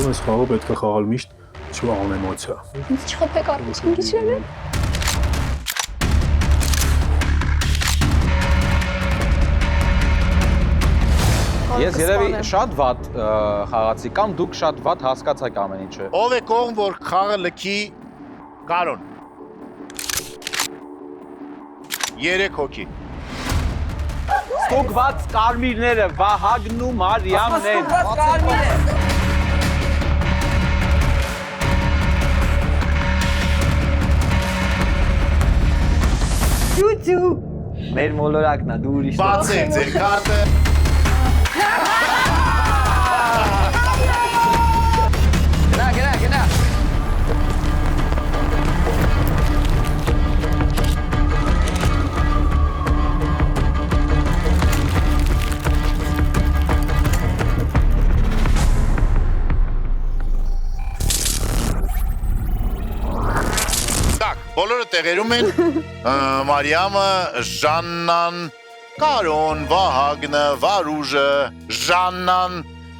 Ասում ես խաղը պետք է խաղալ միշտ չվաղն էմոցիա։ Ինձ չխփեք առողջին գիշերը։ Ես երևի շատ վատ խաղացի կամ դուք շատ վատ հասկացաք ամեն ինչը։ Ով է կողմ, որ խաղը լքի Կարոն։ 3 հոգի։ Ստուգված կարմիրները Վահագնն ու Մարիամն են։ Ճուճու։ Մեր մոլորակն է, դու ուրիշ։ Բացեք ձեր քարտը։ Գնա։ Բոլորը տեղերում են, Մարիամը, Ժաննան, Կարոն, Վահագնը, Վարուժը, Ժաննան,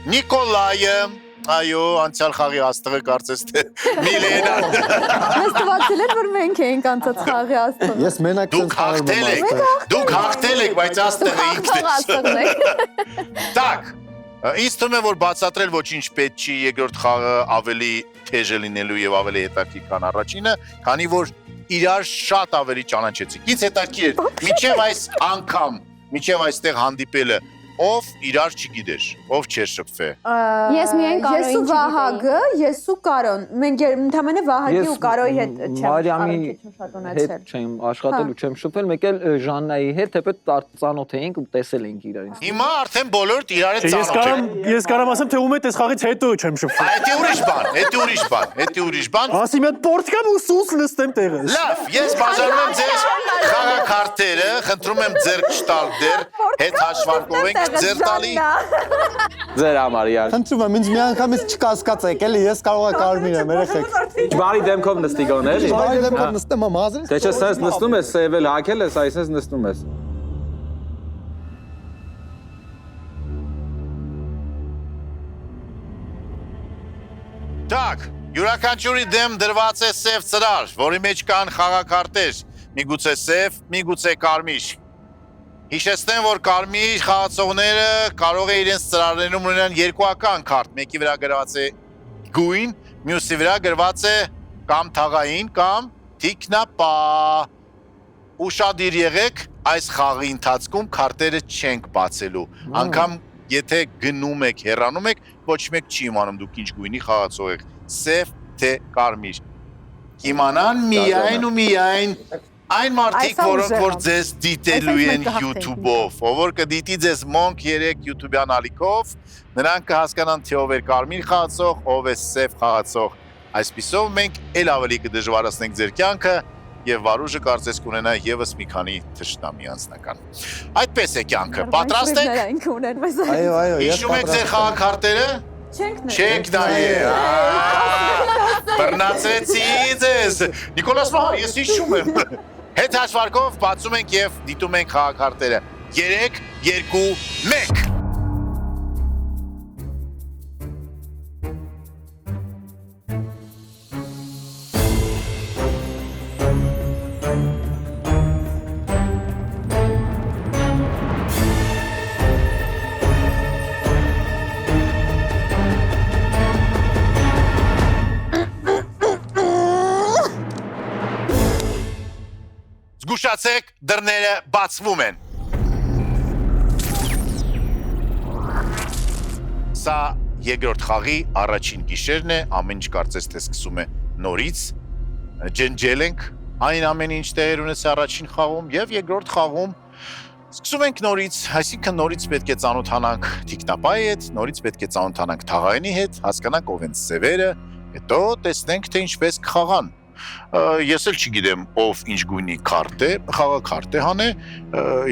Նիկոլայը, այո, անցյալ խաղի աստղը կարծես թե Միլենան։ Մեզ թվացել էր, որ մենք էինք անցած խաղի աստղը։ Ես մենակ Դուք հաղթել եք, բայց աստղը ինքն է։ Так, ինձ թվում է, որ բացատրել ոչինչ պետք չի, երկրորդ խաղը ավելի թեժ է լինելու եւ ավելի հետաքրքիր քան առաջինը, քանի որ իրար շատ ավելի ճանաչեցիք։ Ինձ հետաքրքիր է, մինչև այս անգամ, մինչև այստեղ հանդիպելը, ով իրար չգիտեր, ով չէր շփվել։ Ես միայն Կարոյին Ես ու Վահագը, ես ու Կարոն։ Մենք ընդհանրապես Վահագի ու Կարոյի հետ չեմ Մարիամի շատոնացել։ հետ չեմ աշխատել ու չեմ շփվել, մեկ էլ Ժաննայի հետ թեպետ ծանոթ էինք ու տեսել էինք իրարից։ Հիմա արդեն բոլորդ իրար հետ ծանոթ են։ Ես կարամ ասեմ, թե ում հետ այս խաղից հետո չեմ շփվել։ Դա ուրիշ բան։ Ասի մի հատ պորտ կամ ու սուս նստեմ տեղը։ Լավ, ես բաժանում եմ ձեզ խաղաքարտերը, խնդրում եմ ձեր չտալ դեր, հետ հաշվարկով ենք ձեր տալի։ Ձեր համար իրար։ Խնդրում եմ, ինձ մի անգամից չկասկածեք, էլի ես կարող եմ կարմիր եմ, երեխեք։ Բարի դեմքով նստի գոն էլի։ Բարի դեպքում նստեմ, մազերից։ Թե չէ սենց նստում ես, սեվել հակել ես, այսպես նստում ես։ Так, յուրաքանչյուրի դեմ դրված է սև ծրար, որի մեջ կան խաղաքարտեր, միգուցե սև, միգուցե կարմիր։ Հիշեցնեմ, որ կարմիր խաղացողները կարող է իրենց ծրարներում ունենան երկուական քարտ, մեկի վրա գրված է գույն, մյուսի վրա գրված է կամ թաղային, կամ թիկնապա։ Ուշադիր եղեք, այս խաղի ընթացքում քարտերը չենք բացելու, անգամ եթե գնում եք, հեռանում եք, ոչ մեկ չի իմանում դուք ինչ գույնի խաղացող եք, սև թե կարմիր։ Կիմանան միայն ու միայն այն մարդիկ, որոնք որ ձեզ դիտելու են YouTube-ով, ով որ կդիտի ձեզ Monk 3 YouTube-յան ալիքով, նրանք կհասկանան, թե ով է կարմիր խաղացող, ով է սև խաղացող։ Այսպիսով մենք էլ ավելի կդժվարացնենք ձեր կյանքը եւ Վարուժը կարծես կունենա եւս մի քանի թշնամի անձնական։ Այդպես է կյանքը։ Պատրաստ եք։ Այո, Հիշում եք ձեր խաղաքարտերը։ Չենք նայել։ Բռնացրեցի ձեզ։ Նիկոլաս Մահար, ես հիշում եմ։ Հետ հաշվարկով բացում ենք եւ դիտում ենք խաղաքարտերը։ 3, 2, 1։ Զգուշացեք, դռները բացվում են։ Սա երկրորդ խաղի առաջին գիշերն է, ամեն ինչ կարծես թե սկսում է նորից։ Ջնջել ենք այն ամեն ինչ տեղեր ունեցել առաջին խաղում եւ երկրորդ խաղում սկսում ենք նորից, այսինքն նորից պետք է ծանոթանանք թիկնապայի հետ, նորից պետք է ծանոթանանք թաղայինի հետ, հասկանանք ով են սևերը, հետո տեսնենք թե ինչպես կխաղան։ Ես էլ չգիտեմ ով ինչ գույնի քարտ է, խաղաքարտ է հանե,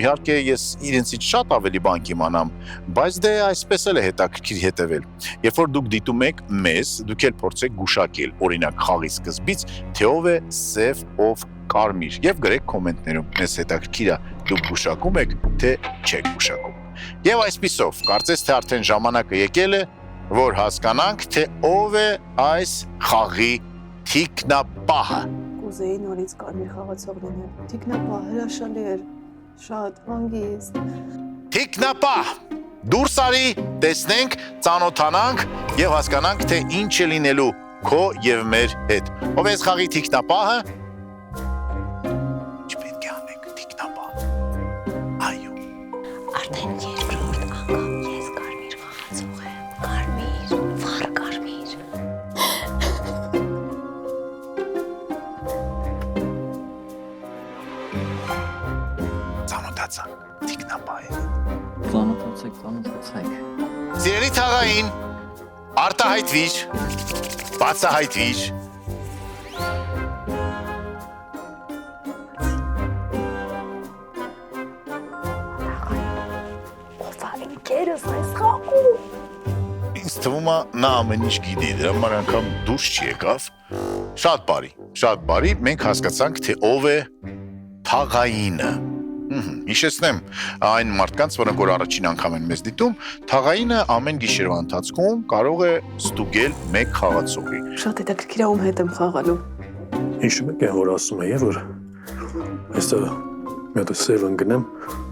իհարկե ես իրենցից շատ ավելի բան կիմանամ, բայց դե այսպես էլ է հետաքրքիր հետևել։ Երբ որ դուք դիտում եք մեզ, դուք էլ փորձեք գուշակել, օրինակ խաղի սկզբից, թե ով է սև, ով կարմիր, եւ գրեք կոմենտներում, մեզ հետաքրքիր է, դուք գուշակում եք, թե չեք գուշակում։ Եվ այսպիսով, կարծես թե արդեն ժամանակը եկել է որ հասկանանք, թե ով է այս խաղի թիկնապահը։ Կուզեի նորից կարմիր խաղացող լինել։ Թիկնապահ հրաշալի էր, շատ հանգիստ։ Թիկնապահ, դուրս արի, տեսնենք, ծանոթանանք եւ հասկանանք, թե ինչ է լինելու քո եւ մեր հետ։ Ով է այս խաղի թիկնապահը։ Ինչ պետք է անենք թիկնապահ։ Այո։ Արդեն երկրորդ անգամ ես կարմիր խաղացող եմ։ Կարմիր, վառ կարմիր։ Ծանոթացանք թիկնապահը։ Ծանոթացեք։ Սիրելի թաղային, արտահայտվիր, բացահայտվիր։ Ով է ինքերս այս խաղում։ Ինձ թվում է նա ամեն ինչ գիտի, դրա համար անգամ դուրս չի եկավ։ Շատ բարի, մենք հասկացանք, թե ով է թաղայինը։ Հիշեցնեմ այն մարդկանց, որոնք որ առաջին անգամ են մեզ դիտում, թաղայինը ամեն գիշերվա ընթացքում կարող է ստուգել մեկ խաղացողի։ Շատ հետաքրքիր է ում հետ եմ խաղալու։ Հիշում եք այն, որ ասում էի, որ այստեղ մի հատ սև ընկնեմ,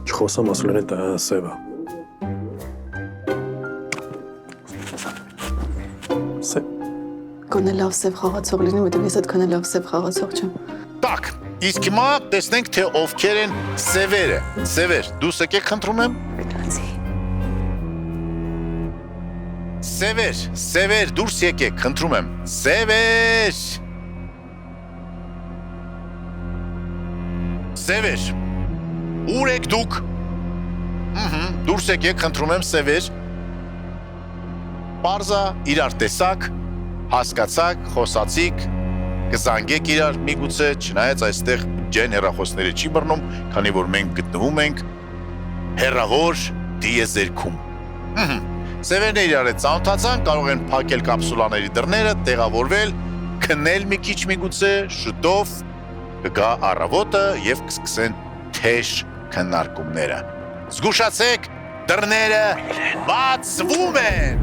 չխոսամ ասում են դա սևը։ Սև։ Գոնե լավ սև խաղացող լինի, որտեղ ես այդքան լավ սև խաղացող չեմ։ Так, իսկ հիմա տեսնենք, թե ովքեր են սևերը։ Սևեր, դուս եկեք խնդրում եմ։ Սևեր, դուրս եկեք, խնդրում եմ։ Սևեր, ուր եք դուք։ Դուրս եկեք, խնդրում եմ, սևեր։ Պարզա, իրար տեսակ, հասկացակ, խոսացիք, կզանգեք իրար, միգուցե, չնայած այստեղ ջեն հեռախոսները չի բռնում, քանի որ մենք գտնվում ենք հեռավոր դիեզերքում։ Սևերն իրար հետ ծանոթացան, կարող են փակել կապսուլաների դռները, տեղավորվել, քնել մի քիչ միգուցե, շուտով կգա առավոտը եւ կսկսեն թեժ քննարկումները։ Զգուշացեք, դռները բացվում են։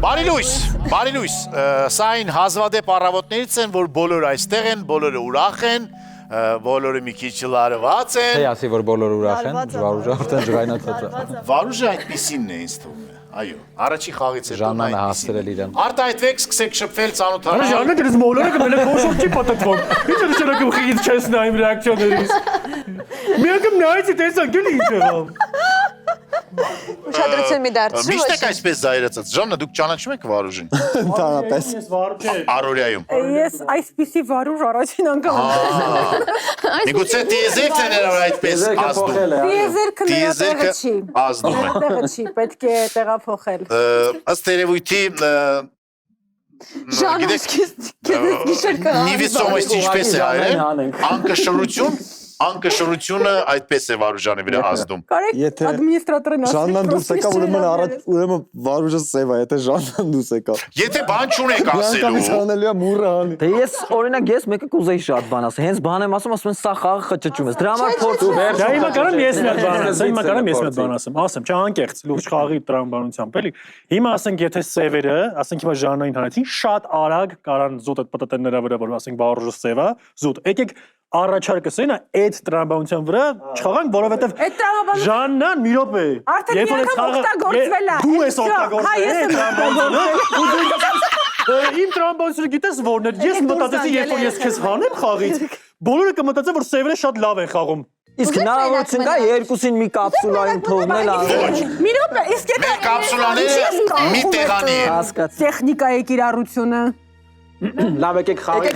Բարի լույս, սա այն հազվադեպ առավոտներից են, որ բոլորը այստեղ են, բոլորը ուրախ են, բոլորը մի քիչ լարված են։ Թե ասի, որ բոլորը ուրախ են, Վարուժը արդեն ջղայնացած է։ Վարուժը այդպիսինն է ինձ թվում է, այո, առաջի խաղից հետո Ժաննանը հասցրել իրեն։ Արտահայտվեք, սկսեք շփվել, ծանոթանալ։ Ժաննը դրս մոլորը կմենակ ոչինչ չի պատտվում։ Ինչ է դրա գլխից չես նայում ռեակցիաներից։ Մի անգամ նայեցի տեսանք էլի ինչ եղավ։ Ուշադրություն մի դարձրու։ Միշտ եք այսպես զայրացած։ Ժաննա, դուք ճանաչում եք Վարուժին։ Ընդհանրապես։ Առօրյայում։ Ես այսպիսի վարուժ առաջին անգամ եմ։ Միգուցե դիեզերքն է նրա այդպես ազդում։ Դիեզերքը նրա տեղը չի։ Ազդում է։ Տեղը չի, պետք է տեղափոխել։ Ըստ երևույթի Ժան, գիշեր կա։ Նիվիսոմից ինչպես է հայերեն, անկշռությունը այդպես է Վարուժանի վրա ազդում։ Կարեք Եթե ադմինիստրատորն ասի։ Ժաննան դուրս եկա, ուրեմն Վարուժը սև է, եթե Ժաննան դուրս եկա։ Եթե բան չունեք ասելու, անելու է մուրը անի։ Դե ես օրինակ ես մեկը կուզեի շատ բան ասել։ Հենց բան եմ ասում են սա խաղը խճճում ես։ Դրա համար փորձում եմ։ Դա հիմա կարամ ես մի հատ բան ասեմ, ասեմ, չանկեղծ լուրջ խաղի տրամաբանությամբ, էլի։ Հիմա ասենք, եթե սևերը, ասենք հիմա Ժաննային հանեցին, շատ արագ կարան զուտ այդ պատտեն նրա վրա, որ ասենք Վարուժը սև է, զուտ։ Եկեք առաջարկս այնա այդ տրամաբանության վրա չխաղանք, որովհետև Ժաննան մի րոպե։ Արդեն մի անգամ օգտագործվել է։ Դու ես օգտագործել։ Իմ տրամաբանությունը գիտես որն է։ Ես մտածեցի, երբ որ ես քեզ հանեմ խաղից, բոլորը կմտածեն, որ սևերը շատ լավ են խաղում։ Իսկ հնարավորություն կա երկուսին մի կապսուլայում թողնել անում։ Մի րոպե, իսկ եթե մեր կապսուլաները մի տեղանի են։ Հասկաց։ տեխնիկայի կիրառությունը Լավ եկեք խաղին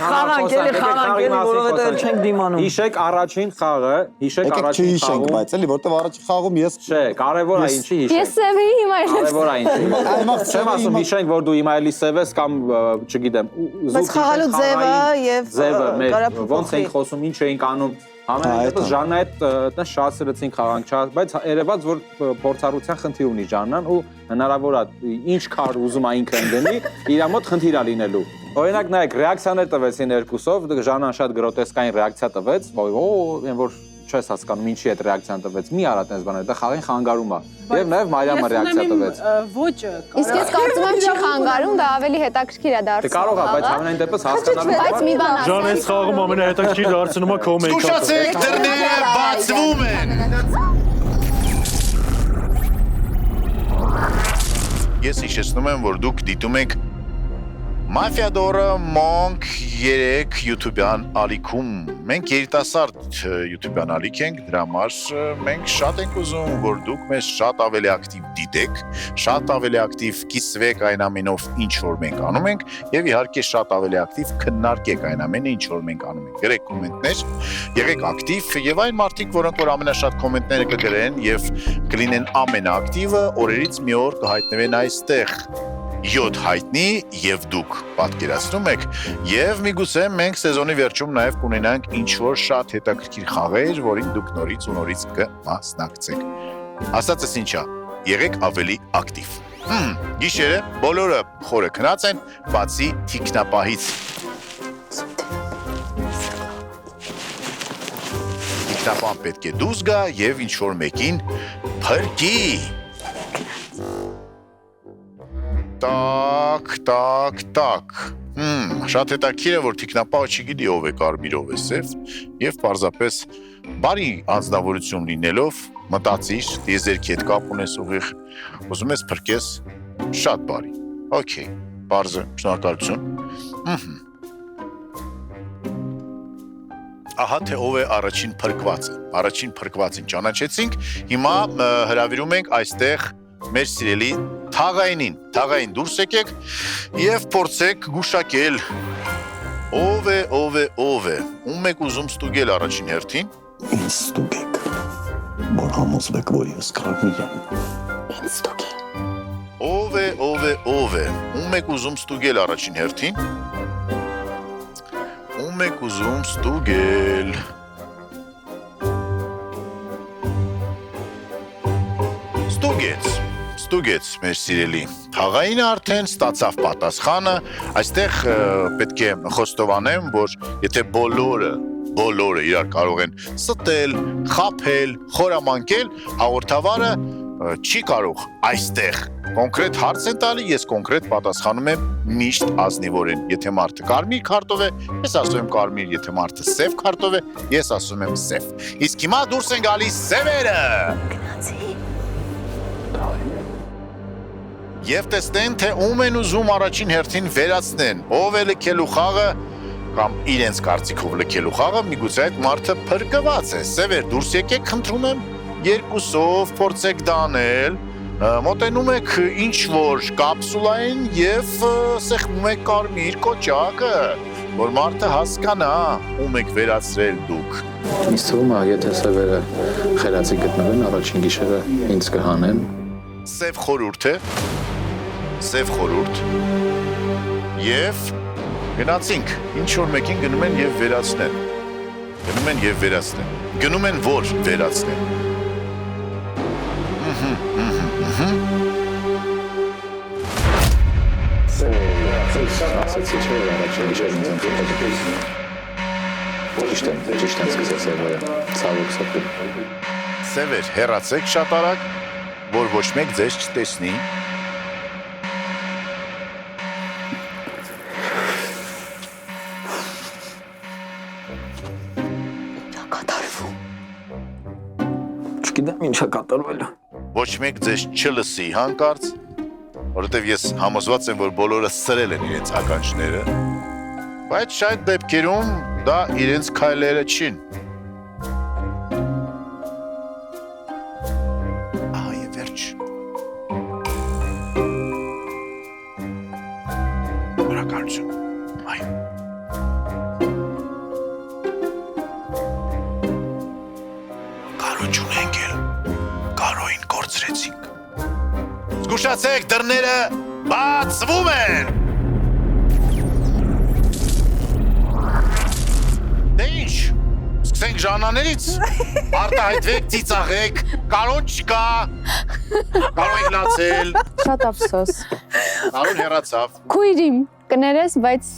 որովհետև չենք դիմանում։ Հիշեք առաջին խաղը, հիշեք Եկեք առաջին չհիշենք, խաղում։ բայց էլի որտեվ առաջի խաղում ես Չէ, կարևոր է ինչի Ես հիշեք։ սևեի հիմա Կարևոր է ինչի։ Այմախ Չեմ ասում հիշենք, որ դու հիմա էլի սև ես կամ չգիտեմ, բայց խաղալու ձևը եւ ձևը մեր ոնց ենք խոսում, ինչ էինք անում։ Ամենայնպես Ժաննա հետ այդպես շատ սրեցին խաղանք, բայց երևաց որ փորձառության խնդիր ունի Ժաննան ու հնարավոր է ինչ քար ուզում է ինքը ընդդնի, իր մոտ խնդիր է լինելու։ Օրինակ նայեք, ռեակցիաներ տվեցին երկուսով, Ժաննան շատ գրոտեսկային ռեակցիա տվեց, այն որ չես հասկանում ինչի այդ ռեակցիան տվեց։ Մի արա տես բաներ, դա խաղին խանգարում է։ Եվ նաև Մարիամը ռեակցիա տվեց։ Ոճը։ Իսկ ես կարծում եմ չի խանգարում, դա ավելի հետաքրքիր է Դե դարձնում։ կարող է, բայց ամենայն դեպս հասկանալու Բայց մի բան Ժան, այս խաղում ամենահետաքրքիր դարձնում է քո մեյքափը։ Զգուշացեք, դռները բացվում են։ Ես հիշեցնում եմ, որ դուք դիտում եք Մաֆիադորը Monk 3 YouTube-յան ալիքում։ Մենք երիտասարդ YouTube-յան ալիք ենք, դրա համար մենք շատ ենք ուզում, որ դուք մեզ շատ ավելի ակտիվ դիտեք, շատ ավելի ակտիվ կիսվեք այն ամենով, ինչ որ մենք անում ենք, եւ իհարկե շատ ավելի ակտիվ քննարկեք այն ամենը, ինչ որ մենք անում ենք։ Գրեք կոմենտներ, եղեք ակտիվ եւ այն մարդիկ, որոնք որ ամենաշատ կոմենտները կգրեն եւ կլինեն ամենաակտիվը, օրերից մի օր կհայտնվեն այստեղ։ 7 հայտնի եւ դուք պատկերացնում եք եւ միգուցե մենք սեզոնի վերջում նաեւ կունենանք ինչ որ շատ հետաքրքիր խաղեր, որին դուք նորից ու նորից կմասնակցեք։ Ասածս ինչա, եղեք ավելի ակտիվ։ Գիշերը բոլորը խորը քնած են, բացի թիկնապահից։ Թիկնապահը պետք է դուրս գա եւ ինչ որ մեկին փրկի։ Տակ։ Շատ հետաքրքիր է, որ թիկնապահը չգիտի ով է կարմիր, ով է սև, եւ պարզապես բարի անձնավորություն լինելով մտածիր, դիեզերքի հետ կապ ունես ուղիղ, ուզում ես փրկես, շատ բարի։ Okay, բարձր, շնորհակալություն։ Ահա թե ով է առաջին փրկվածը։ Առաջին փրկվածին ճանաչեցինք, հիմա հրավիրում ենք այստեղ մեր սիրելի թաղային դուրս եկեք եւ փորձեք գուշակել ով է, ում եք ուզում ստուգել առաջին հերթին։ Ինձ ստուգեք, որ համոզվեք, որ ես կարմիր եմ։ Ինձ ստուգի։ Ով է, ում եք ուզում ստուգել առաջին հերթին։ Ում եք ուզում ստուգել։ Ստուգեց մեր սիրելի թաղայինը արդեն ստացավ պատասխանը, այստեղ պետք է խոստովանեմ, որ եթե բոլորը իրար կարող են ստել, խաբել, խորամանկել, հաղորդավարը չի կարող այստեղ կոնկրետ հարց են տալի, ես կոնկրետ պատասխանում եմ միշտ ազնիվորեն, եթե մարդը կարմիր քարտով է, ես ասում եմ կարմիր, եթե մարդը սև քարտով է, ես ասում եմ սև։ Իսկ հիմա դուրս են գալիս սևերը։ Եվ տեսնեն, թե ում են ուզում առաջին հերթին վերացնեն, ով է լքելու խաղը կամ իրենց կարծիքով լքելու խաղը, միգուցե այդ մարդը փրկված է։ Սևեր, դուրս եկեք, խնդրում եմ, երկուսով փորձեք դանել, մոտենում եք ինչ որ կապսուլային եւ սեղմում եք կարմիր կոճակը, որ մարդը հասկանա, ում եք վերացրել դուք։ Ինձ թվում է, եթե սևերը խելացի գտնվեն, առաջին գիշերը ինձ կհանեն։ Սև խորհուրդ է, սև խորհուրդ եւ գնացինք, ինչ որ մեկին գնում են եւ վերացնեն։ Գնում են որ վերացնեն։ Ասացի չէ, առաջին գիշերն ինձ ընդգրկել։ Ճիշտ եմ սկսել սևերը, ցավոք սրտի։ Սևեր, հեռացեք շատ արագ, որ ոչ մեկ ձեզ չտեսնի։ Չգիտեմ ինչա կատարվել։ Ոչ մեկ ձեզ չլսի հանկարծ, որովհետև ես համոզված եմ, որ բոլորը սրել են իրենց ականջները, բայց շատ դեպքերում դա իրենց քայլերը չին։ Ահա եւ վերջ։ Շնորհակալություն։ Այո։ Կարոջ ունենք էլ, կարոյին կորցրեցինք։ Զգուշացեք, դռները բացվում են։ Դե ինչ, սկսենք Ժաննաներից, արտահայտվեք, ծիծաղեք, կարոն չկա, կարող եք լացել, Շատ ափսոս։ կարոն հեռացավ։ Քույրիմ կներես, բայց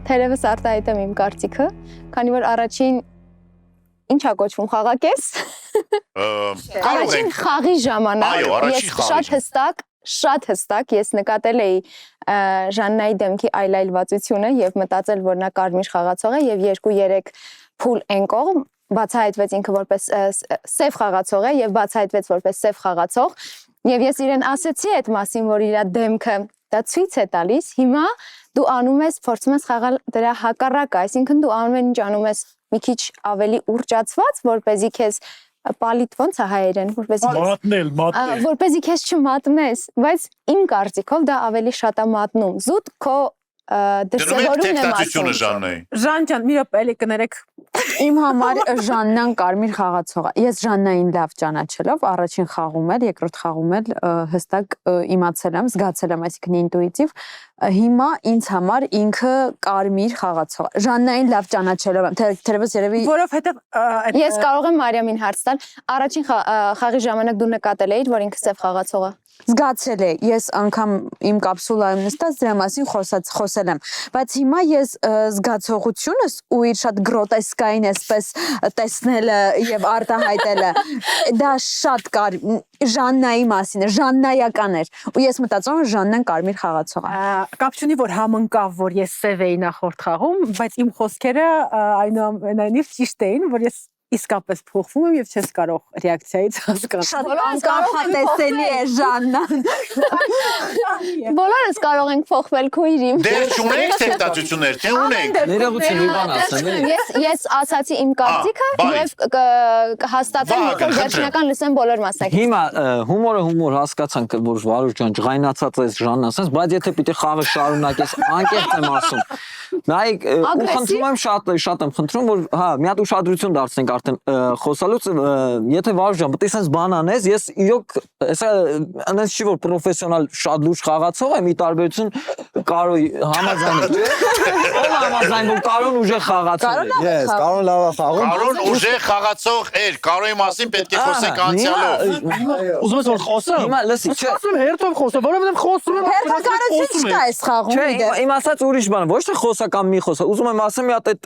թերևս արտահայտեմ իմ կարծիքը, քանի որ առաջին ինչա կոչվում խաղակես։ Կարող Առաջին ենք խաղի ժամանակ Այո, առաջին ես խաղի շատ հստակ ես նկատել էի Ժաննայի դեմքի այլայլվածությունը եւ մտածել, որ նա կարմիր խաղացող է եւ 2-3 փուլ են կողմ բացահայտվեց ինքը որպես սև խաղացող է եւ բացահայտվեց որպես սև խաղացող եւ ես իրեն ասեցի այդ մասին, որ իր դեմքը դա ցույց է տալիս, հիմա դու անում ես, փորձում ես խաղալ դրա հակառակը, այսինքն դու ամեն ինչ անում ես մի քիչ ավելի ուռճացված, որպեսզի քեզ պալիտ ոնց է հայերեն, մատնել, որպեսզի քեզ չմատնես, բայց իմ կարծիքով դա ավելի շատ է մատնում։ Զուտ քո դրսևորումն է տեխնացությունը մատնում։ Ժաննայի։ Ժան ջան, մի րոպե էլի կներեք։ Իմ համար Ժաննան կարմիր խաղացող է։ Ես Ժաննային լավ ճանաչելով առաջին խաղում էլ, երկրորդ խաղում էլ հստակ իմացել եմ, զգացել եմ, այսինքն ինտուիտիվ, հիմա ինձ համար ինքը կարմիր խաղացող է։ Ժաննային լավ ճանաչելով եմ, թերևս երևի Որովհետև Ես կարող եմ Մարիամին հարց տալ, առաջին խաղի ժամանակ դու նկատել էիր, որ ինքը սև խաղացող է։ զգացել է, ես անգամ իմ կապսուլայում նստած դրա մասին խոսել եմ, բայց հիմա ես զգացողությունս ու իր շատ գրոտեսկային էսպես տեսնելը եւ արտահայտելը դա շատ Ժաննայի մասին է, Ժաննայական էր ու ես մտածում եմ Ժաննան կարմիր խաղացող է։ կապ չունի, որ համընկավ, որ ես սև էի նախորդ խաղում, բայց իմ խոսքերը այնուամենայնիվ ճիշտ էին, որ ես իսկապես փոխվում եմ եւ չես կարող ռեակցիայից հասկանալ։ Շատ կանխատեսելի է Ժաննան։ Բոլորս կարող ենք փոխվել քույրիմ։ Դեր չունենք տեխնացություններ, թե ունենք։ Ներողություն մի բան ասեմ։ Ես ասացի իմ կարծիքը եւ կհաստատեմ, որ վերջնական լսեմ բոլոր մասնակիցները։ Հիմա հումոր հասկացանք, որ Վարուժ ջան ջղայնացած ես Ժաննա, ասես, բայց եթե պիտի խաղը շարունակես, անկեղծ եմ ասում։ Նայեք, ու խնդրում եմ շատ եմ խնդրում, որ հա, մի հատ ուշադրություն դարձնենք արդեն խոսալուց, եթե Վարուժ ջան, պետք է sense բան անես, ես իրոք, հեսա այնպես չի որ պրոֆեսիոնալ շատ լուրջ խաղացող եմ, ի տարբերություն Կարոյի համաձայն է։ Ո՞վ համաձայն որ Կարոն ուժեղ խաղացող է։ Yes, Կարոն լավ է խաղում։ Կարոն ուժեղ խաղացող էր, Կարոյի մասին պետք է խոսենք անցյալով։ Ուզում ես որ խոսեմ։ Հիմա լսի, չէ։ Խոսում հերթով խոսեմ, որովհետև խոսում եմ։ Հերթականություն չկա այս խաղում։ Չէ, իմ ասած ուրիշ բան, ոչ թե խոսական մի խոսա։ Ուզում եմ ասեմ մի հատ այդ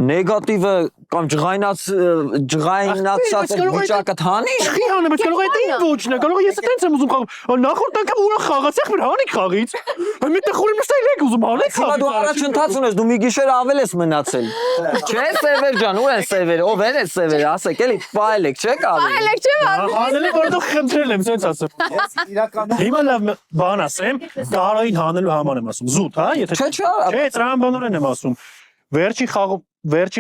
նեգատիվը կամ ջղայնացած վիճակը հանի։ Չի հանը, բայց կարող է դա ոչն է, կարող է ես այդպես եմ ուզում խաղում։ Նախորդ անգամ ուրա խաղացեք, մեր հանեք խաղից։ Միտեղ խորին նստել եք ուզում հանեք Հիմա դու առաջընթաց ունես, դու մի գիշեր ավել ես մնացել։ Չէ, Սևեր ջան, ու է Սևերը, ով էր է Սևերը, ասեք, էլի ֆայլեք, չէ՞ կարելի։ Այլեք չեմ Հանել եմ, որովհետև խնդրել եմ, sense ասեմ։ Իրականում Հիմա լավ բան ասեմ, Կարոյին հանելու համար եմ ասում, զուտ, հա, եթե Չէ, դրան բանորեն եմ ասում։ Վերջի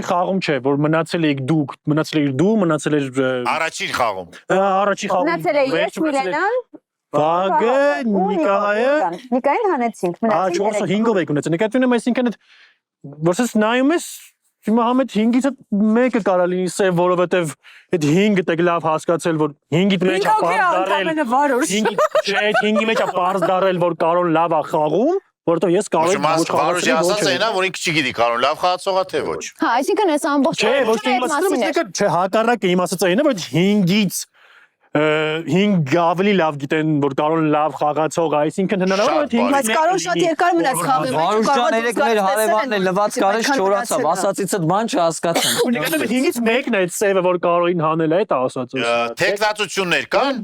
խաղում չէ, որ մնացել եք դուք, մնացել էր Առաջին խաղում։ առաջի խաղում։ Մնացել է ես, Միլենան, Վագը, Նիկոլայը, Նիկային հանեցինք, մնացին 4-ը 5-ով եք ունեցել։ Նկատի ունեմ, այսինքն այդ որսես նայում ես հիմա համետ 5-ից մեկը կարա լինի սև, որովհետև այդ 5-ը դեք լավ հասկացել, որ 5-ից մեջ է պարզ դարել, որ Կարոն լավ է խաղում, որովհետև ես Կարոն ոչ Վարուժի խաղացել ասած է նա, որ ինքը չգիտի Կարոն լավ խաղացող է թե ոչ։ Հա, այսինքն այս ամբողջ Չէ, ոչ թե իմացել, չէ, հակառակը իմ ասած այն է, որ 5-ից 5 ավելի լավ գիտեն, որ Կարոն լավ խաղացող է, այսինքն հնարավոր է 5-ից Բայց Կարոն շատ երկար մնաց խաղի մեջ։ Վարուժ ջան, երեք մեր հարևանն է լվաց կարեշ չորացավ, ասածից այդ բան չհասկացան։ Ու նկատեմ 5-ից մեկն է այդ սևը, որ Կարոին հանել է, այդ ասածը։ Տեխնացություններ կան։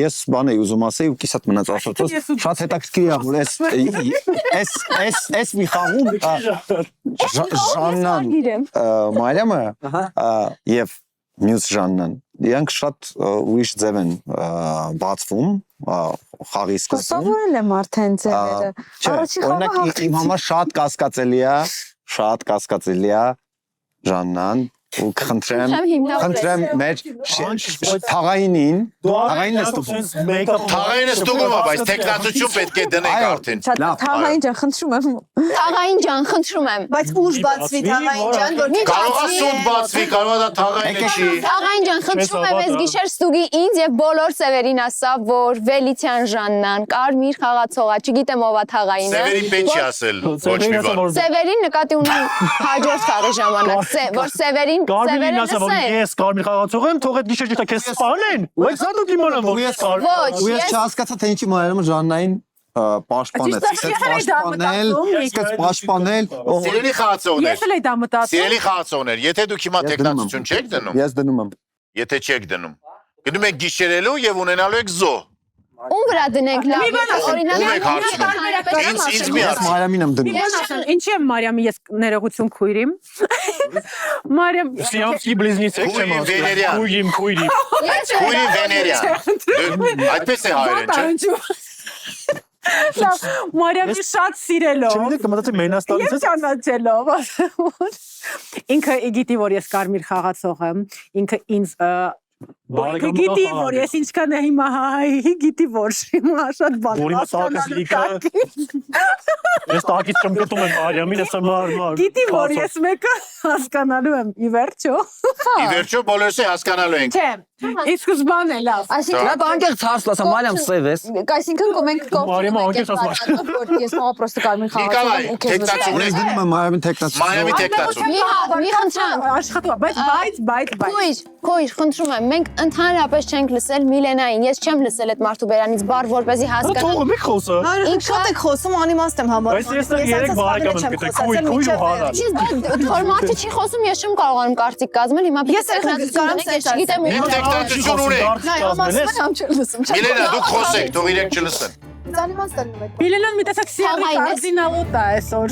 ես բան էի ուզում ասեի ու կիսատ մնաց ասածով շատ հետաքրքիր է որ այս մի խաղում Ժաննան Մարիամը եւ մյուս Ժաննան իրանք շատ ուրիշ ձև են բացվում խաղի սկզբում Սովորել եմ արդեն ձևերը։ Չէ, օրինակ իմ համար շատ կասկածելի է Ժաննան ու խնդրեմ մեր թաղայինին Թաղայինը ստուգում է, բայց տեխնացություն պետք է դնենք արդեն։ Թաղային ջան, խնդրում եմ։ Թաղային ջան, խնդրում եմ։ Բայց ուժ բացվի Թաղային ջան, որ Կարող է սուտ բացվի, կարող է դա թաղայինը չի։ Թաղային ջան, խնդրում եմ այս գիշեր ստուգի ինձ եւ բոլոր սևերին ասա, որ Վելիցյան Ժաննան կարմիր խաղացող է, չգիտեմ ով է Թաղայինը։ Սևերին պետք չի ասել ոչ մի բան։ Սևերին նկատի ունեմ հաջորդ խաղի ժամանակ, որ Սևերին Կարմիրին ասա, որ ես կարմիր խաղացող եմ, թող այդ գիշեր ջիթա քեզ սպանեն։ Բայց սա դու դիմանամ որ ես կարմիր։ ու ես չհասկացա թե ինչի Մարիամը Ժաննային պաշտպանել, պաշտպանել։ Սիրելի խաղացողներ, Ես էլ եմ դա մտածում։ սիրելի խաղացողներ, եթե դուք հիմա տեխնացություն չեք դնում, Ես դնում եմ։ եթե չեք դնում, գնում եք գիշերելու եւ ունենալու եք զո։ Ում վրա դնենք լավ։ Ում եք հարցնում։ Ինձ մի Ես ասա։ Մարիամին եմ դնում։ Ինչի եմ Մարիամի ես ներողություն քույրիմ։ Մարիամ Սիամսկի բլիզնից եք չեմ ասում։ Քույրիմ։ Քույրի Վեներիա։ Այդպես է հայերեն, չէ՞։ Մարիամի շատ սիրելով։ Չգիտեք, կմտածի մենաստանից Ես ճանաչելով։ Ինքը գիտի որ ես կարմիր խաղացող եմ։ Ինքը ինձ գիտի որ ես ինչքան է հիմա գիտի որ հիմա շատ բան։ Որի մասնակից լիքը։ Ես տակից ճմկտում եմ Մարիամին, ասա մար։ Գիտի որ ես մեկը հասկանալու եմ ի վերջո։ Ի վերջո բոլորս հասկանալու ենք։ Չէ, իսկ զբան է լավ։ Այսինքն Դա անկեղծ հարց լասա, Մարիամ սև ես։ Այսինքն մենք Մարիամը անկեղծ ասում որ ես մա պրոստը կարմիր Նիկոլայ, խաղացող տեխնացու Ես դնում եմ Մարիամին տեխնացու։ Մարիամի տեխնացու։ Մի խնդրեմ։ Աշխատում, բայց Քույր, խնդրում եմ, մենք ընդհանրապես չենք լսել Միլենային, ես չեմ լսել այդ մարդու բերանից բառ, որպեսզի հասկանամ։ Թողում եք խոսը։ Ինձ շատ եք խոսում, անիմաստ եմ համարում։ Բայց ես երեք բարեկամ եմ գտել, քույր ու հանար։ Չես որ մարդը չի խոսում, ես չեմ կարողանում կարծիք կազմել, հիմա Ես եք կարամ չգիտեմ։ Ինչ տեխնացություն ունեք։ Միլենա, դուք խոսեք, թող իրենք չլսեն։ Միլենան մի տեսակ սիարի կարդինալոտ է այսօր։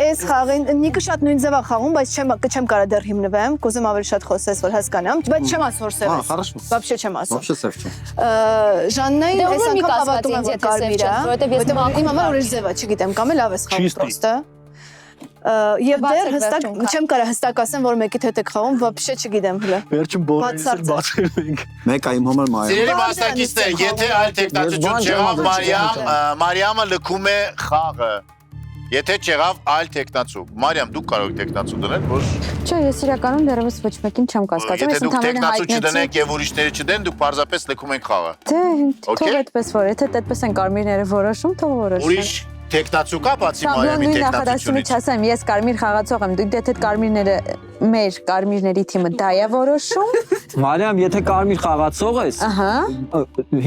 Այս խաղին Նիկը շատ նույն ձևա խաղում, բայց չեմ կարա դեռ հիմնվեմ, կուզեմ ավելի շատ խոսես, որ հասկանամ, բայց չեմ ասոր սև ես։ Вообще չեմ ասում։ Вообще սև չէ։ Ժաննային այս անգամ հավատում եմ, որ կարմիր է, որովհետև իմ համար ուրիշ ձև է, չգիտեմ, կամ էլ լավ ես խաղում պրոստը։ Եվ դեռ հստակ չեմ կարա հստակ ասեմ, որ մեկիդ հետ եք խաղում, вообще չգիտեմ հլը։ Վերջին բոլորից էլ բացել ենք։ Մեկը իմ համար Մարիամ։ Սիրելի մասնակիցներ, եթե այլ տեխնացություն չեղավ, Մարիամը լքում է խաղը։ Եթե չեղավ այլ տեխնացու։ Մարիամ, դուք կարող եք տեխնացու դնել, որ Չէ, ես իրականում դեռևս ոչ մեկին չեմ կասկածում, եթե դուք տեխնացու չդնեք եւ ուրիշները չդեն, դուք պարզապես լքում եք խաղը։ Դե, թող այդպես որ, եթե այդպես են կարմիրները որոշում, թող որոշեն։ Ուրիշ տեխնացու կա բացի Մարիամի տեխնացությունից։ Չասեմ, ես կարմիր խաղացող եմ, դուք եթե կարմիրները մեր կարմիրների թիմը դա է որոշում։ Մարիամ, եթե կարմիր խաղացող ես, Ահա։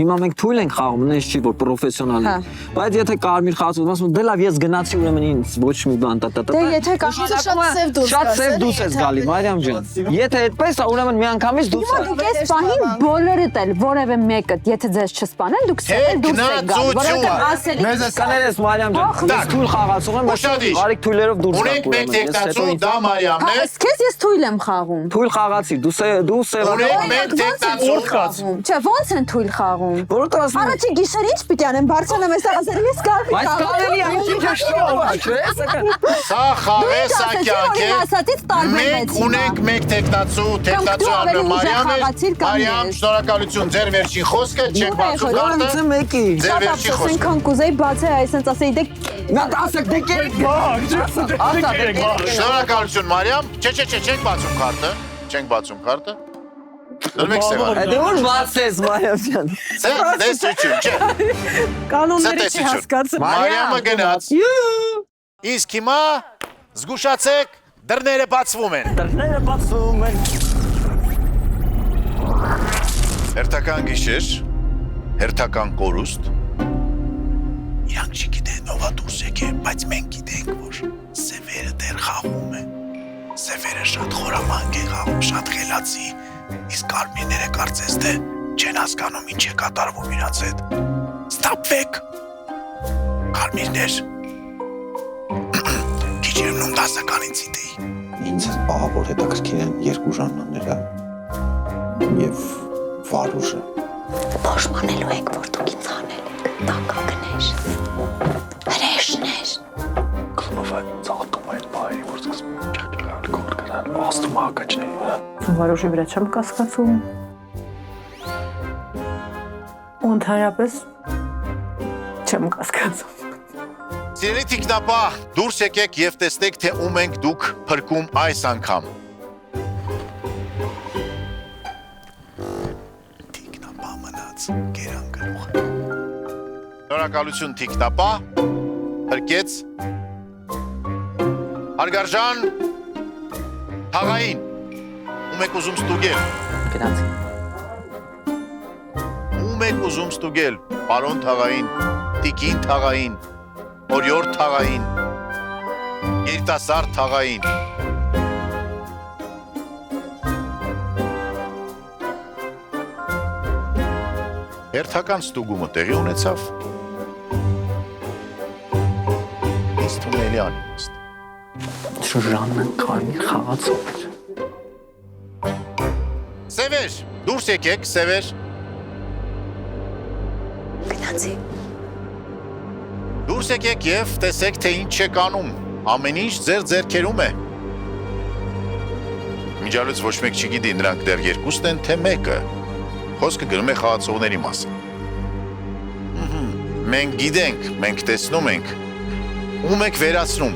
հիմա մենք թույլ ենք խաղում, նես չի որ պրոֆեսիոնալ է։ Բայց եթե կարմիր խաղացող ասում դե լավ ես գնացի ուրեմն ինձ ոչ մի բան տա։ Դե եթե շատ սև դուրս ես գալի, Մարիամ ջան։ Եթե այդպես է, ուրեմն միանգամից դուրս Հիմա դուք ես պահին բոլորդ էլ որևէ մեկը, եթե ձեզ չսպանեն, դուք սև դուրս եք գալի, որովհետև ասելի։ Մեզ ես կաներես Մարիամ ջան։ Ես թույլ խաղացող եմ, բայց բարիկ թույլերով դուրս գա։ Ունենք մեկ տեխնացու, դա Մարիամն է։ Քեզ ես թույլ եմ խաղում։ Թույլ խաղացի, դու սև։ Ունենք մեկ տեխնացու։ Չէ, ոնց են թույլ խաղում։ Որովհետև ասում Առաջի գիշեր ինչ պիտի անեմ, բարձրանամ ես ասել ես կարմիր։ Բայց կարելի է ինչ Սա խաղ է, սա կյանք է։ Մենք ունենք մեկ տեխնացու, տեխնացու անունը Մարիամ է։ Մարիամ, շնորհակալություն, ձեր վերջին խոսքը, չեք բացում կարտը։ մեկի։ Ձեր վերջին խոսքը։ Այնքան կուզեի բացել, այսպես ասեի դե Նա ասեք դե կերեք Շնորհակալություն Մարիամ։ Չէ, չենք բացում կարտը։ Չենք բացում կարտը։ Դնում եք սեղան։ Դե որ բացես Մարիամ ջան։ Տեսություն, չէ։ Կանոնները չի հասկացում։ Մարիամը գնաց։ Իսկ հիմա զգուշացեք, դռները բացվում են։ Դռները բացվում են։ Հերթական գիշեր, հերթական կորուստ։ Իրանք չգիտեն ով է դուրս եկել, բայց մենք գիտենք, որ Սևերը դեռ խաղում է։ Սևերը շատ խորամանկ է խաղում, շատ խելացի, իսկ կարմիրները կարծես թե չեն հասկանում ինչ է կատարվում իրաց հետ։ Ստապվեք։ Կարմիրներ։ Քիչերնում դասականից իդեի։ Ինձ ահավոր հետաքրքիր են երկու ժանրաները եւ վարուժը։ Պաշտպանելու եք, որ դուք ինձ անել եք, տակակներ, հրեշներ։ Կլովը ծաղտում այդ բայի, որ սկսում չեղալ կոր կրան, աստում հակաչների վրա։ Վարուժի վրա չեմ կասկածում։ Ու ընդհանրապես չեմ կասկածում։ Սիրելի տիկնապահ, դուրս եկեք եւ տեսնեք, թե ում ենք դուք փրկում այս անգամ։ Տիկնապահ մնաց, գերան գլուխ։ Շնորհակալություն տիկնապահ, փրկեց։ Հարգարժան Հաղային, ում եք ուզում ստուգել։ Գնացի։ Ում եք ուզում ստուգել։ պարոն թաղային, տիկին թաղային, օրիորդ թաղային, երիտասարդ թաղային։ Հերթական ստուգումը տեղի ունեցավ։ Ինձ թվում է անիմաստ։ Ժաննան կարմիր խաղացող էր։ Սևեր, դուրս եկեք, Սևեր։ Գնացի։ Դուրս եկեք եւ տեսեք, թե ինչ եք անում։ Ամեն ինչ ձեր ձեռքերում է։ Միջալուց ոչ մեկ չգիտի, նրանք դեռ երկուսն են, թե մեկը։ Խոսքը գնում է խաղացողների մասին։ Մենք գիտենք, մենք տեսնում ենք, ում եք վերացնում։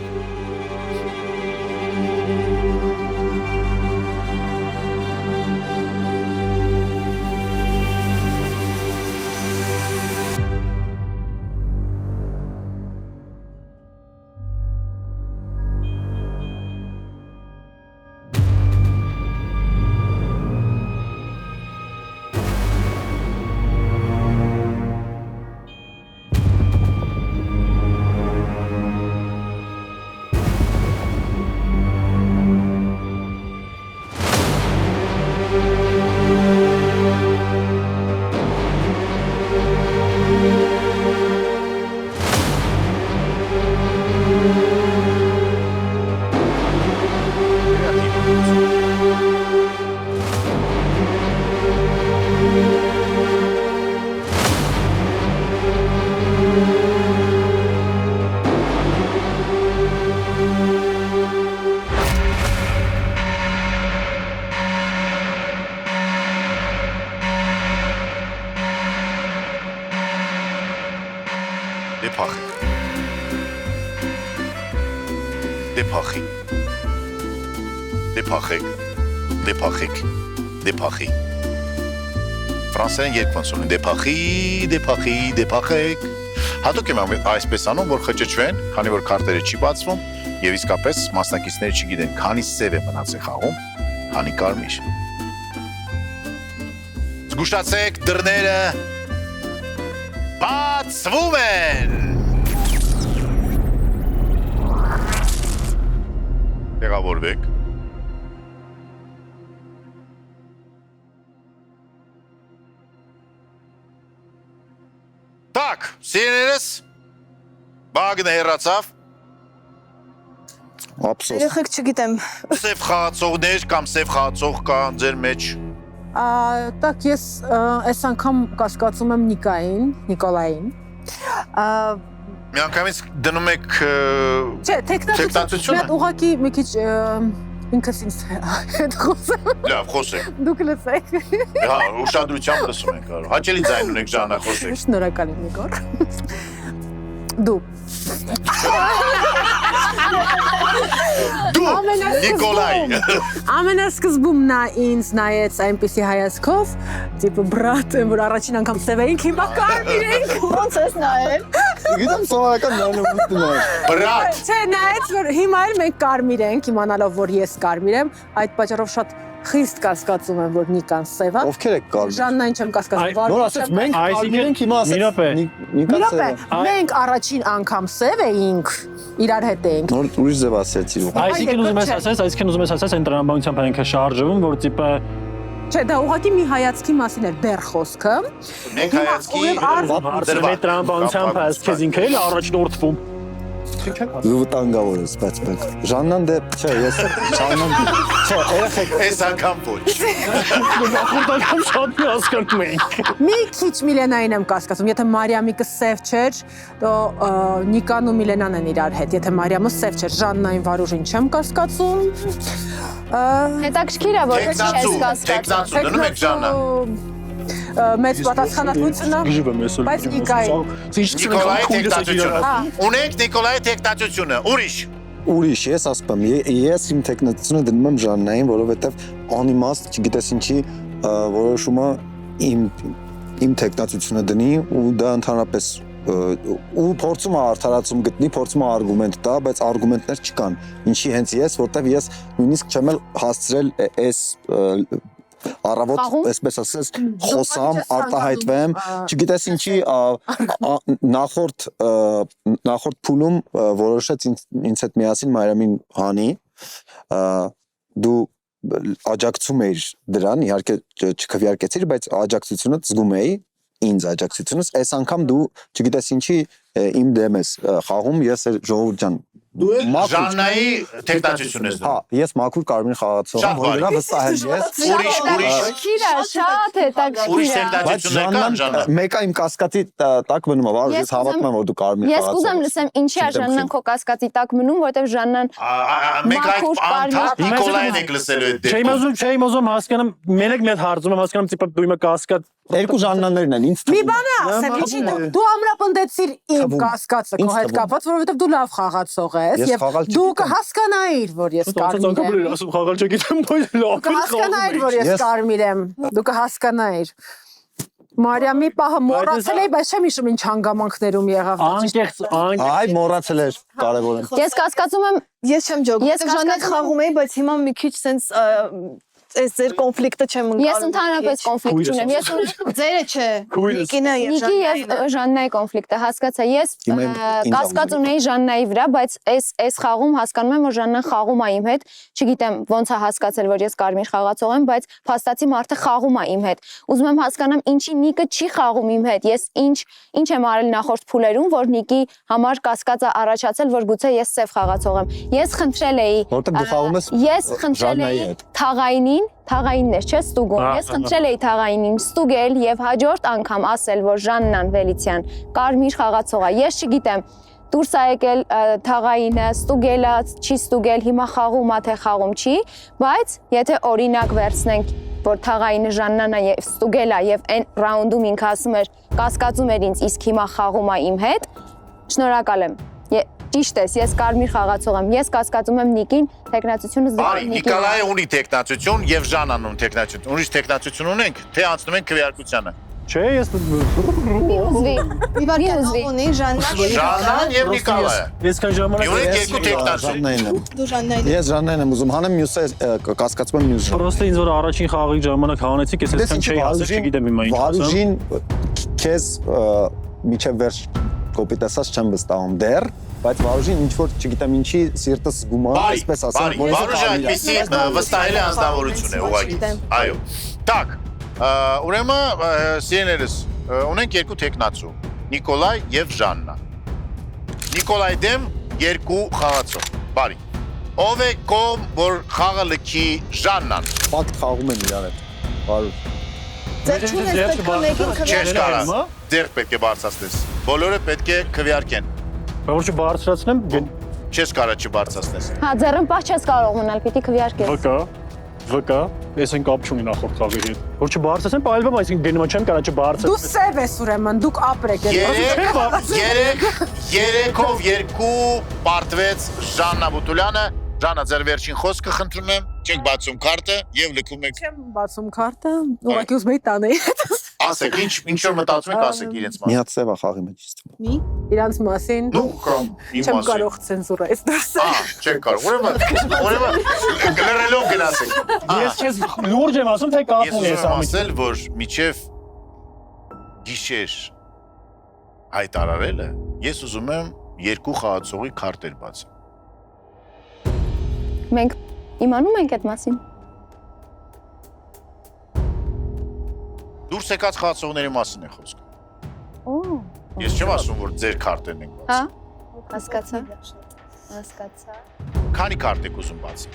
Դեպախի։ Ֆրանսերեն երգ ոնց ունեն, դեպախեք։ Հատուկ եմ այսպես անում, որ խճճվեն, քանի որ քարտերը չի բացվում, եւ իսկապես մասնակիցները չգիտեն, քանի սև է մնացել խաղում, քանի կարմիր։ Զգուշացեք, դռները բացվում են։ Տեղավորվեք։ Так, սիրելիներս, բագն հեռացավ։ Ափսոս։ Երեխեք չգիտեմ։ Սև խաղացողներ կամ սև խաղացող կա ձեր մեջ։ Так, ես այս անգամ կասկածում եմ Նիկոլային։ Միանգամից դնում եք Չէ, թեկնածությունը։ Մի հատ ուղակի մի քիչ ինքս ինձ հետ խոսեմ։ Լավ, խոսեք։ Դուք լսեք։ Հա, ուշադրությամբ լսում ենք, կարող։ Հաճելի ձայն ունեք, Ժաննա, խոսեք։ Շնորհակալ եմ, Նիկոլ։ Դու։ Դու, Նիկոլայ։ Ամենասկզբում նա ինձ նայեց այնպիսի հայացքով, տիպը բրատ եմ, որ առաջին անգամ սև էինք, հիմա կարմիր ենք։ Ոնց ես նայել։ Գիտեմ սովորական նայելուկն է։ Բրատ։ Չէ, նայեց, որ հիմա էլ մենք կարմիր ենք, իմանալով, որ ես կարմիր եմ, այդ պատճառով շատ խիստ կասկածում եմ, որ Նիկան սև է։ Ովքեր եք կարմիր։ Ժաննային չեմ կասկածում։ Նոր ասեց մենք կարմիր ենք, հիմա ասեց Նիկան սև է։ Մենք առաջին անգամ սև էինք, իրար հետ էինք։ Նոր ուրիշ ձև ասեցի։ Այսինքն ուզում ես ասես, այն տրամաբանությամբ ենք շարժվում, որ տիպը Չէ, դա ուղղակի մի հայացքի մասին էր դեռ խոսքը։ Մենք հայացքի դրված տրամաբանությամբ քեզ ինքը էլ առաջնորդվում։ Վտանգավոր ես, բայց մենք Ժաննան դե, չէ, ես Ժաննան, չէ, երեխեք այս անգամ ոչ։ Նախորդական շատ մի հասկանում ենք։ Մի քիչ Միլենային եմ կասկածում, եթե Մարիամիկը սև չէր, դո Նիկան ու Միլենան են իրար հետ, եթե Մարիամը սև չէր, Ժաննային Վարուժին չեմ կասկածում։ Հետաքրքիր է, որ չես կասկածում։ Տեխնացու, դնում եք Ժաննա։ Մեծ պատասխանատվությունը, բայց Նիկային։ Նիկոլայի տեխնացությունը։ Ունենք Նիկոլայի տեխնացությունը, ուրիշ։ Ուրիշ, ես ասում եմ, ես իմ տեխնացությունը դնում եմ Ժաննային, որովհետև անիմաստ, չգիտես ինչի, որոշումը իմ տեխնացությունը դնի ու դա ընդհանրապես ու փորձում է արդարացում գտնի, փորձում է արգումենտ տա, բայց արգումենտներ չկան։ Ինչի հենց ես, որտեվ ես նույնիսկ չեմ էլ հասցրել այս առավոտ, այսպես ասես, խոսամ, արտահայտվեմ, չգիտես ինչի նախորդ փուլում որոշեց ինձ հետ միասին Մարիամին հանի, դու աջակցում էիր դրան, իհարկե չքվեարկեցիր, բայց աջակցությունը զգում էի, ինձ աջակցությունս, այս անգամ դու չգիտես ինչի իմ դեմ ես խաղում, ես ժողովուրդ ջան Ժաննայի տեխնացությունն ես դու։ Հա, ես մաքուր կարմիր խաղացող եմ, որ դրա վստահ եմ ես։ Ուրիշ տեխնացություններ կան Ժաննա։ Մեկը իմ կասկածի տակ մնում է, վարժ ես հավատում եմ, որ դու կարմիր խաղացող ես։ Ես կուզեմ լսեմ ինչի է Ժաննան քո կասկածի տակ մնում, որովհետև Ժաննան Մեկ այդ անդա Նիկոլային եք լսելու այդ դեպքում։ Չէի ուզում հասկանամ, մենակ մի հատ հարցում եմ հասկանում, տիպը դու իմը կասկած երկու Ժաննաներն են, ինձ Մի բան ասեմ, ինչի դու ամրապնդեցիր իմ կասկածը քո հետ կապված, որովհետև դու լավ խաղացող ես եւ դու կհասկանայիր, որ ես կարմիր եմ։ ասում խաղալ չգիտեմ, Կհասկանայիր, որ ես կարմիր եմ։ Դու կհասկանայիր։ Մարիամի պահը մոռացել էի, բայց չեմ հիշում ինչ հանգամանքներում եղավ։ Անկեղծ, այ մոռացել էր, կարևոր է։ Ես կասկածում եմ, Ես չեմ ջոգում։ Ես Ժաննայ խաղում էի, բայց հիմա մի քիչ sense այս ձեր կոնֆլիկտը չեմ ընկալում։ ես ընդհանրապես կոնֆլիկտ չունեմ։ Ես ձերը չէ։ Նիկինը եւ Նիկի եւ Ժաննայի կոնֆլիկտը հասկացա։ Ես կասկած ունեի Ժաննայի վրա, բայց այս խաղում հասկանում եմ, որ Ժաննան խաղում է իմ հետ։ Չգիտեմ ոնց է հասկացել, որ ես կարմիր խաղացող եմ, բայց փաստացի մարդը խաղում է իմ հետ։ Ուզում եմ հասկանամ ինչի Նիկը չի խաղում իմ հետ։ Ես ինչ եմ արել նախորդ փուլերում, որ Նիկի համար կասկած է առաջացել, որ գուցե ես սև խաղացող եմ։ Ես խնդրել էի Թաղայինին էր, չէ՞ ստուգում։ Ես խնդրել էի Թաղայինին ստուգել եւ հաջորդ անգամ ասել, որ Ժաննան Վելիցյան կարմիր խաղացող է։ Ես չգիտեմ, դուրս է եկել Թաղայինը, ստուգել է, չի ստուգել, հիմա խաղում է թե խաղում չի, բայց եթե օրինակ վերցնենք, որ Թաղայինը Ժաննան է եւ ստուգել է եւ այն ռաունդում ինքը ասում էր, կասկածում էր ինձ, իսկ հիմա խաղում է իմ հետ, շնորհակալ եմ։ Ճիշտ ես, ես կարմիր խաղացող եմ։ Ես կասկածում եմ Նիկին, տեխնացությունը Բարի, Նիկոլայը ունի տեխնացություն եւ Ժաննան ունի տեխնացություն։ Ուրիշ տեխնացություն ունենք, թե անցնում ենք քվեարկությանը։ Չէ, ես մի ուզվի։ Մի բան ունի Ժաննան եւ Նիկոլայը։ Ես կան ժամանակ Ունենք երկու տեխնացություն։ Դու Ժաննային։ Ես Ժաննային եմ ուզում, հանեմ մյուսը կասկածում եմ մյուս։ Պրոստը ինձ որ առաջին խաղի ժամանակ հանեցիք, ես այսքան չէի ասել, չգիտեմ հիմա ինչ ասեմ։ Վարուժին քեզ միջև վերջ կոպիտ ասած չեմ վստահում դեռ, բայց Վարուժին ինչ որ չգիտեմ ինչի սիրտս զգում է, այսպես ասեմ, որ Վարուժը այդպեսի վստահելի անձնավորություն է ուղղակի։ Այո։ Так, ուրեմն սիրելիներս, ունենք երկու տեխնացու, Նիկոլայ եւ Ժաննա։ Նիկոլայ դեմ երկու խաղացող։ Բարի։ Ով է կողմ, որ խաղը լքի Ժաննան։ Ֆակտ խաղում են իրար հետ։ Վարուժ։ Ձեր չունես պետք է մեկին քվեարկես։ Ձեր պետք է բարձրացնես։ Բոլորը պետք է քվեարկեն։ Որ չբարձրացնեմ, չես կարող չբարձրացնես։ Հա, ձեռն պահ չես կարող մնալ, պիտի քվեարկես։ Վկա, ես են կապ չունի նախորդ խաղի հետ։ Որ չբարձրացնեմ, այլբեմ, այսինքն գնում չեմ կարա չբարձրացնեմ։ Դու սև ես ուրեմն, դուք ապրեք եք։ Երեքով երկու պարտվեց Ժաննա Բուտուլյանը։ Ժաննա, ձեր վերջին խոսքը խնդրում եմ, չեք բացում քարտը եւ լքում եք։ Չեմ բացում քարտը, ուղղակի ուզում էի տանեի։ Ասեք, ինչ որ մտածում եք, ասեք իրենց Մի հատ սև է խաղի մեջ իսկ։ Մի։ Իրանց մասին։ Դու կամ իմ Չեմ մասին։ կարող ցենզուրայից դասել։ Չեք կարող։ Ուրեմն գլերելով գնացեք։ Ես չես լուրջ եմ ասում, թե կապ ունի Ես ես ուզում ասել, որ միջև գիշեր հայտարարելը, ես ուզում եմ երկու խաղացողի քարտեր բացեմ։ Մենք իմանում ենք այդ մասին։ Դուրս եկած խաղացողների մասին է խոսքը։ Ես չեմ ասում, որ ձեր քարտերն են բացում։ Հա։ Հասկացա։ Քանի քարտ եք ուզում բացել։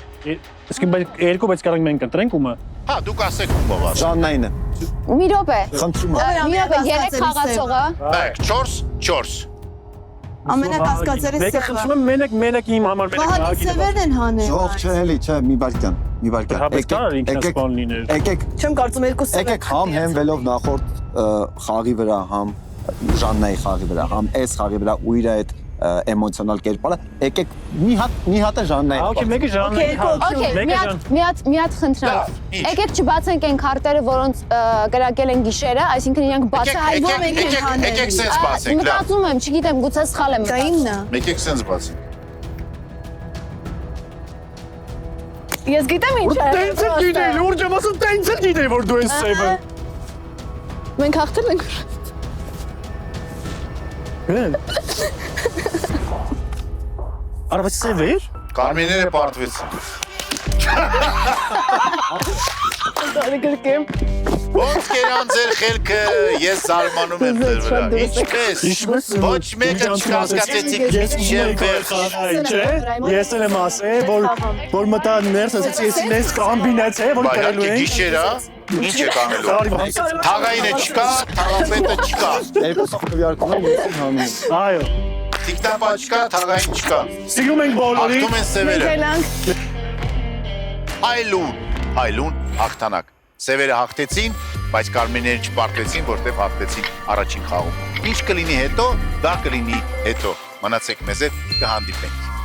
Իսկ երկու բայց կարող մենք ընտրենք ումը։ Հա, դուք ասեք ում բաց։ Ժաննայինը։ Մի րոպե։ Խնդրում եմ։ Մի րոպե, երեք խաղացողը։ 4 Ամենակասկածելի Մեկը խնդրում եմ մենակ իմ համար Վահագն սևերն են հանել։ Ժող չէ էլի, չէ, մի վարքյան։ Եկեք։ Չեմ կարծում երկու սև։ Եկեք համ հենվելով նախորդ խաղի վրա, համ Ժաննայի խաղի վրա, համ այս խաղի վրա ու իր այդ էմոցիոնալ կերպարը, եկեք մի հատ է Ժաննայի։ Okay, մեկը Ժաննայի։ Okay, մի հատ խնդրեմ։ Եկեք չբացենք այն քարտերը, որոնց կրակել են գիշերը, այսինքն իրանք բացահայտվում են հանել։ Եկեք սենց բացենք, լավ։ Մտածում եմ, չգիտեմ, գուցե սխալ եմ։ Դա իմն է։ Եկեք սենց բացենք։ Ես գիտեմ ինչ է։ Տենց էլ գիտեի, լուրջ եմ ասում, տենց էլ գիտեի, որ դու ես սևը։ Մենք հաղթել ենք։ Արա բայց սև էր։ Կարմիրները պարտվեցին։ Դարի գրկեմ։ Ոնց կերան ձեր խելքը, ես զարմանում եմ ձեր վրա։ Ինչպես։ Ոչ մեկը չհասկացեցիք ինչ եմ վերջ։ Չէ, ես եմ ասել, որ մտա ներս ասեցի ես ինձ կոմբինացիա, որ կարելու Բայ ենք։ գիշերա ինչ է կանելու։ Թաղայինը չկա, թաղապետը չկա։ Երկուսը քվեարկում են ես հանում։ Այո։ Տիկտապա չկա, թաղային չկա։ Սիրում ենք բոլորին։ Ակտում են սևերը։ Գելանք։ Այլուն հաղթանակ։ Սևերը հաղթեցին, բայց կարմիրները չպարտվեցին, որտեղ հաղթեցին առաջին խաղում։ Ինչ կլինի հետո, դա կլինի հետո։ Մնացեք մեզ հետ, կհանդիպենք։